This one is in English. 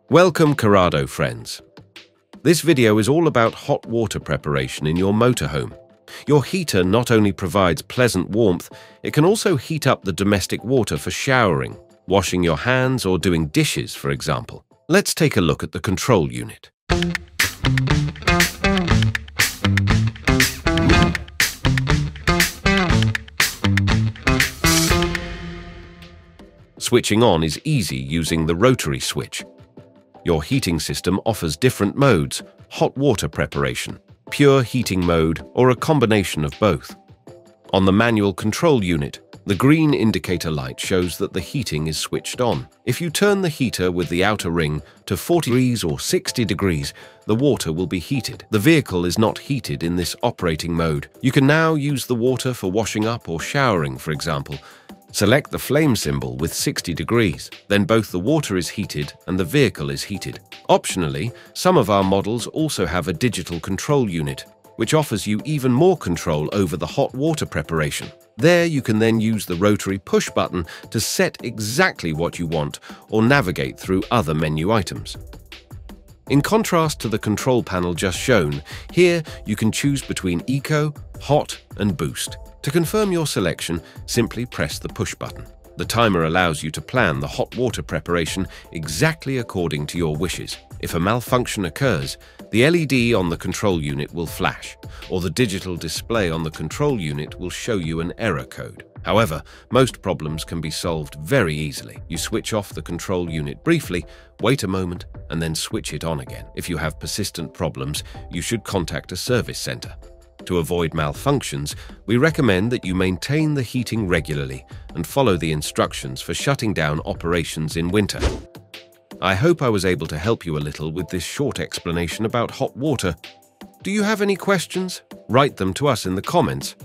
Welcome, Carado friends. This video is all about hot water preparation in your motorhome. Your heater not only provides pleasant warmth, it can also heat up the domestic water for showering, washing your hands or doing dishes, for example. Let's take a look at the control unit. Switching on is easy using the rotary switch. Your heating system offers different modes: hot water preparation, pure heating mode, or a combination of both. On the manual control unit, the green indicator light shows that the heating is switched on. If you turn the heater with the outer ring to 40 degrees or 60 degrees, the water will be heated. The vehicle is not heated in this operating mode. You can now use the water for washing up or showering, for example. Select the flame symbol with 60 degrees. Then both the water is heated and the vehicle is heated. Optionally, some of our models also have a digital control unit, which offers you even more control over the hot water preparation. There you can then use the rotary push button to set exactly what you want or navigate through other menu items. In contrast to the control panel just shown, here you can choose between Eco, Hot and Boost. To confirm your selection, simply press the push button. The timer allows you to plan the hot water preparation exactly according to your wishes. If a malfunction occurs, the LED on the control unit will flash, or the digital display on the control unit will show you an error code. However, most problems can be solved very easily. You switch off the control unit briefly, wait a moment, and then switch it on again. If you have persistent problems, you should contact a service center. To avoid malfunctions, we recommend that you maintain the heating regularly and follow the instructions for shutting down operations in winter. I hope I was able to help you a little with this short explanation about hot water. Do you have any questions? Write them to us in the comments.